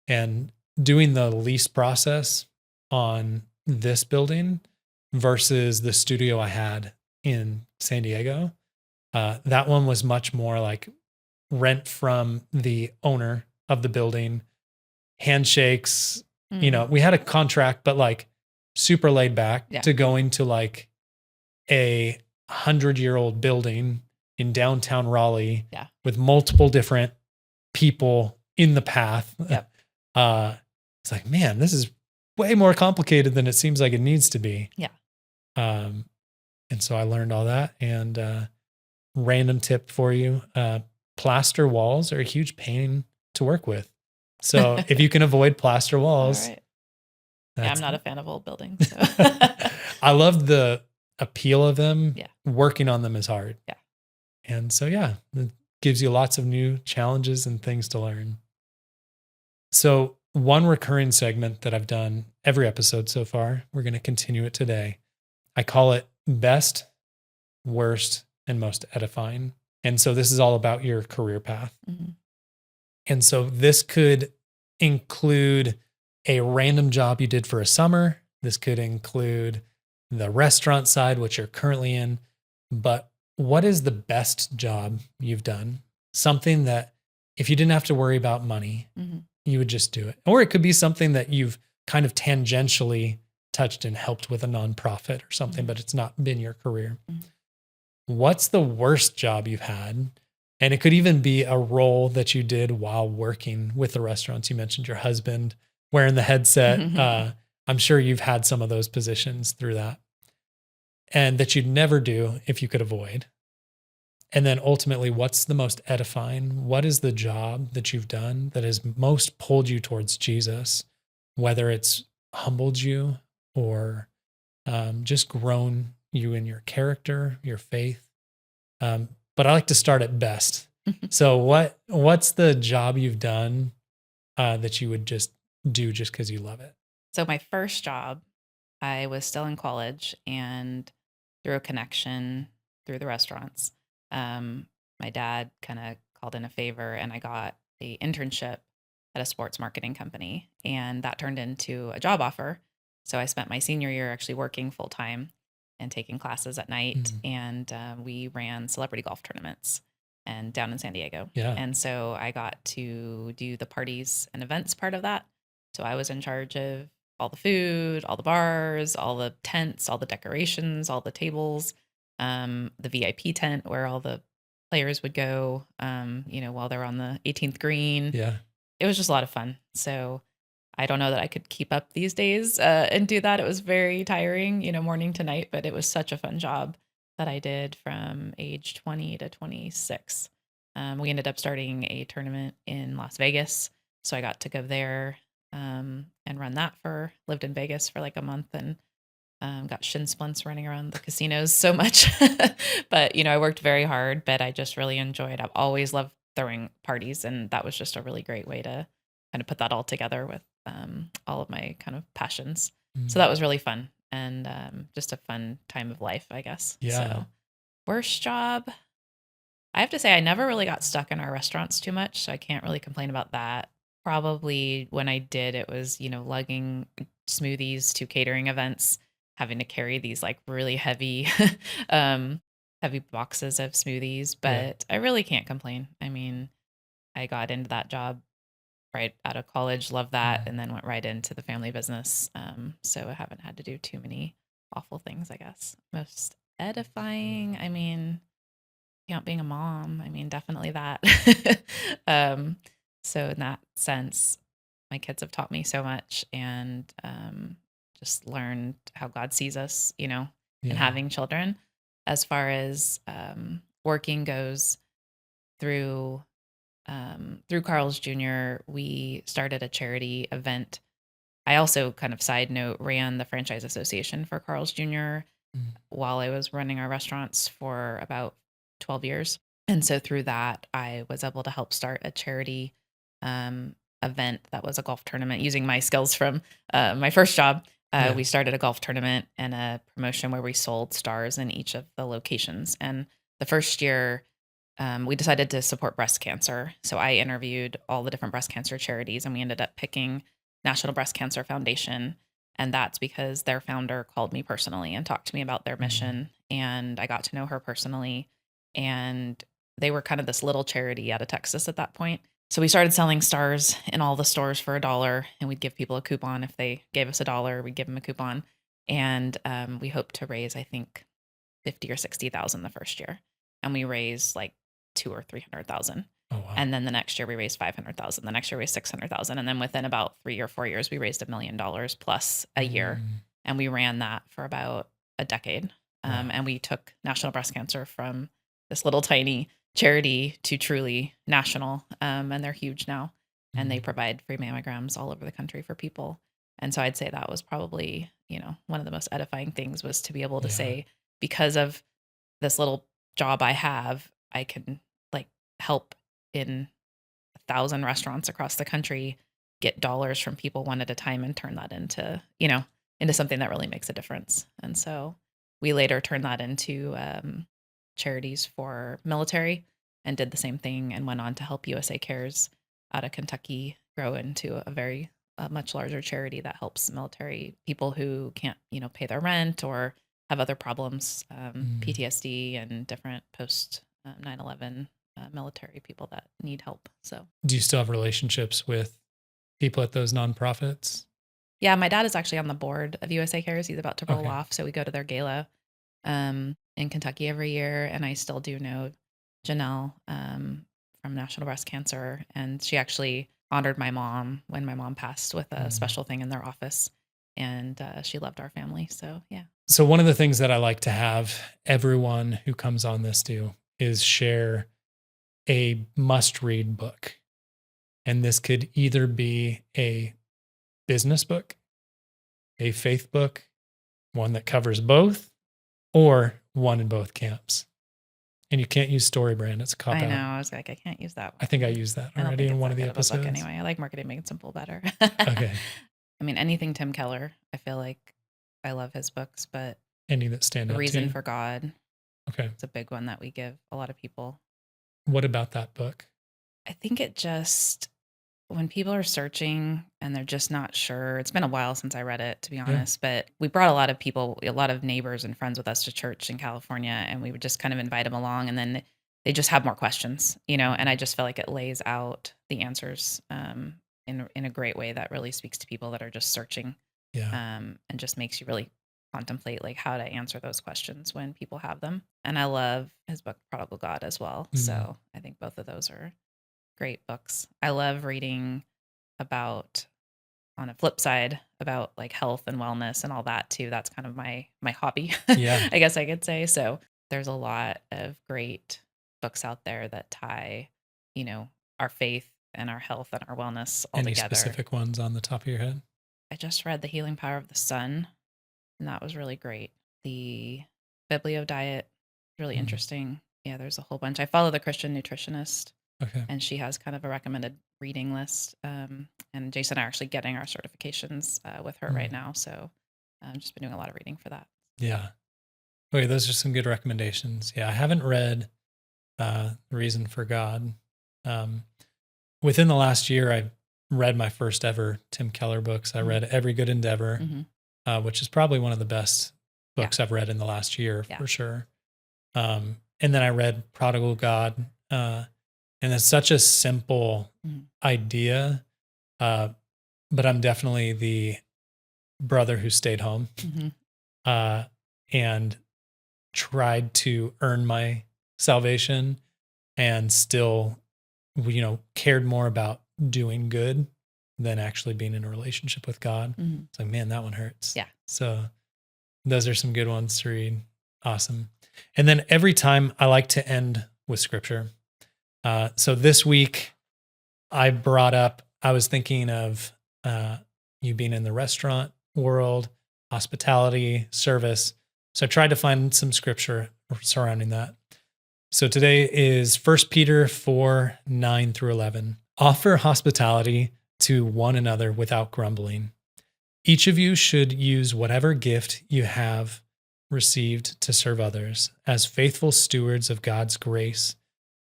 And doing the lease process on this building versus the studio I had in San Diego, that one was much more like rent from the owner of the building, handshakes. We had a contract, but like super laid back to going to like a 100-year-old building in downtown Raleigh with multiple different people in the path. Yep. It's like, man, this is way more complicated than it seems like it needs to be. Yeah. And so I learned all that. And random tip for you, plaster walls are a huge pain to work with. So if you can avoid plaster walls. All right. Yeah, I'm not a fan of old buildings. So. I love the appeal of them. Yeah. Working on them is hard. Yeah. And so, it gives you lots of new challenges and things to learn. So one recurring segment that I've done every episode so far, we're going to continue it today. I call it best, worst, and most edifying. And so this is all about your career path. Mm-hmm. And so this could include a random job you did for a summer. This could include the restaurant side, which you're currently in. But what is the best job you've done? Something that if you didn't have to worry about money, you would just do it. Or it could be something that you've kind of tangentially touched and helped with a nonprofit or something, but it's not been your career. What's the worst job you've had? And it could even be a role that you did while working with the restaurants. You mentioned your husband wearing the headset. I'm sure you've had some of those positions through that. And that you'd never do if you could avoid. And then ultimately, what's the most edifying? What is the job that you've done that has most pulled you towards Jesus, whether it's humbled you or just grown you in your character, your faith? But I like to start at best. So what's the job you've done that you would just do just because you love it? So my first job, I was still in college, and through a connection through the restaurants, my dad kind of called in a favor, and I got an internship at a sports marketing company, and that turned into a job offer. So I spent my senior year actually working full time and taking classes at night, and we ran celebrity golf tournaments and down in San Diego. Yeah. And so I got to do the parties and events part of that. So I was in charge of all the food, all the bars, all the tents, all the decorations, all the tables, the VIP tent where all the players would go, while they're on the 18th green. Yeah. It was just a lot of fun. So I don't know that I could keep up these days and do that. It was very tiring, morning to night, but it was such a fun job that I did from age 20 to 26. We ended up starting a tournament in Las Vegas. So I got to go there and run that lived in Vegas for like a month, and got shin splints running around the casinos so much. But, I worked very hard, but I just really enjoyed. I've always loved throwing parties, and that was just a really great way to kind of put that all together with all of my kind of passions. So that was really fun, and just a fun time of life, I guess. Yeah. So worst job, I have to say I never really got stuck in our restaurants too much, so I can't really complain about that. Probably when I did, it was, lugging smoothies to catering events, having to carry these like really heavy, heavy boxes of smoothies, but I really can't complain. I mean, I got into that job right out of college, loved that, and then went right into the family business. So I haven't had to do too many awful things, I guess. Most edifying, I mean, being a mom, I mean, definitely that. So in that sense, my kids have taught me so much, and just learned how God sees us, and having children. As far as working goes, through Carl's Jr., we started a charity event. I also, kind of side note, ran the franchise association for Carl's Jr. While I was running our restaurants for about 12 years. And so through that, I was able to help start a charity event that was a golf tournament using my skills from my first job. We started a golf tournament and a promotion where we sold stars in each of the locations. And the first year, we decided to support breast cancer. So I interviewed all the different breast cancer charities, and we ended up picking National Breast Cancer Foundation. And that's because their founder called me personally and talked to me about their mission. And I got to know her personally. And they were kind of this little charity out of Texas at that point. So we started selling stars in all the stores for $1, and we'd give people a coupon. If they gave us $1, we'd give them a coupon. And we hoped to raise, I think, 50 or 60,000 the first year. And we raised like 200 or 300,000. Oh, wow. And then the next year we raised 500,000. The next year we raised 600,000. And then within about 3 or 4 years, we raised $1 million plus a year. And we ran that for about a decade. Wow. And we took national breast cancer from this little tiny charity to truly national. And they're huge now. And they provide free mammograms all over the country for people. And so I'd say that was probably, one of the most edifying things was to be able to say, because of this little job I have, I can like help in 1,000 restaurants across the country get dollars from people one at a time and turn that into, into something that really makes a difference. And so we later turned that into charities for military and did the same thing and went on to help USA Cares out of Kentucky grow into a much larger charity that helps military people who can't, pay their rent or have other problems, PTSD and different post 9/11 military people that need help. So, do you still have relationships with people at those nonprofits? Yeah, my dad is actually on the board of USA Cares. He's about to roll Okay. off, so we go to their gala in Kentucky every year, and I still do know Janelle from National Breast Cancer, and she actually honored my mom when my mom passed with a special thing in their office, and she loved our family. So, yeah. So one of the things that I like to have everyone who comes on this do is share a must-read book. And this could either be a business book, a faith book, one that covers both, or one in both camps. And you can't use StoryBrand. It's a cop-out. I know. I was like, I can't use that one. I think I used that I don't already think in it's one that of the good of a book episodes. anyway, I like Marketing Made Simple better. Okay. I mean, anything Tim Keller, I feel like I love his books, but Any that stand The out to Reason you? for God, Okay. it's a big one that we give a lot of people. What about that book? I think it just, when people are searching and they're just not sure, it's been a while since I read it, to be honest, but we brought a lot of people, a lot of neighbors and friends with us to church in California, and we would just kind of invite them along, and then they just have more questions, and I just feel like it lays out the answers in a great way that really speaks to people that are just searching, Yeah. and just makes you really contemplate like how to answer those questions when people have them. And I love his book Prodigal God as well. So I think both of those are great books. I love reading about, on a flip side, about like health and wellness and all that too. That's kind of my hobby, Yeah. I guess I could say. So there's a lot of great books out there that tie, our faith and our health and our wellness all Any together. specific ones on the top of your head? I just read The Healing Power of the Sun, and that was really great. The Biblio Diet, really interesting. Yeah, there's a whole bunch. I follow the Christian nutritionist, Okay. and she has kind of a recommended reading list. And Jason and I are actually getting our certifications with her right now. So I've just been doing a lot of reading for that. Yeah. Okay, those are some good recommendations. Yeah, I haven't read Reason for God. Within the last year, I read my first ever Tim Keller books. I read Every Good Endeavor, which is probably one of the best books I've read in the last year for sure. And then I read Prodigal God. And it's such a simple idea, but I'm definitely the brother who stayed home and tried to earn my salvation and still, cared more about doing good than actually being in a relationship with God. It's like, man, that one hurts. Yeah. So those are some good ones to read. Awesome. And then every time I like to end with scripture. So this week I was thinking of you being in the restaurant world, hospitality, service. So I tried to find some scripture surrounding that. So today is 1 Peter 4, 9 through 11. Offer hospitality to one another without grumbling. Each of you should use whatever gift you have received to serve others as faithful stewards of God's grace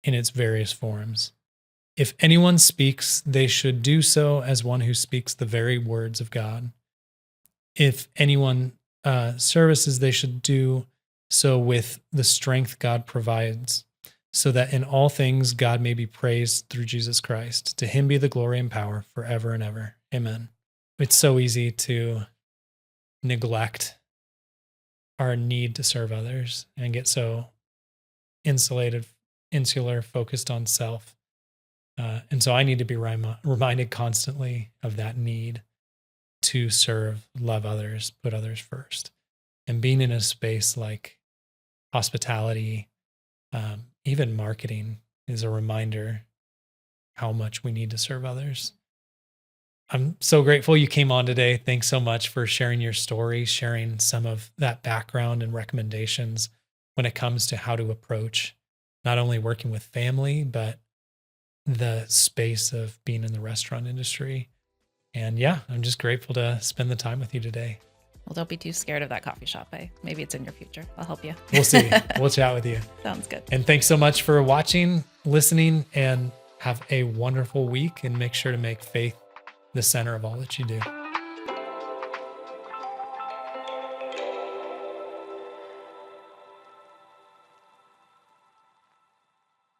in its various forms. If anyone speaks, they should do so as one who speaks the very words of God. If anyone services, they should do so with the strength God provides, so that in all things God may be praised through Jesus Christ. To him be the glory and power forever and ever. Amen. It's so easy to neglect our need to serve others and get so insular, focused on self. And so I need to be reminded constantly of that need to serve, love others, put others first. And being in a space like hospitality, even marketing, is a reminder how much we need to serve others. I'm so grateful you came on today. Thanks so much for sharing your story, sharing some of that background and recommendations when it comes to how to approach not only working with family, but the space of being in the restaurant industry. And yeah, I'm just grateful to spend the time with you today. Well, don't be too scared of that coffee shop. Maybe it's in your future. I'll help you. We'll see. We'll chat with you. Sounds good. And thanks so much for watching, listening, and have a wonderful week. And make sure to make faith the center of all that you do.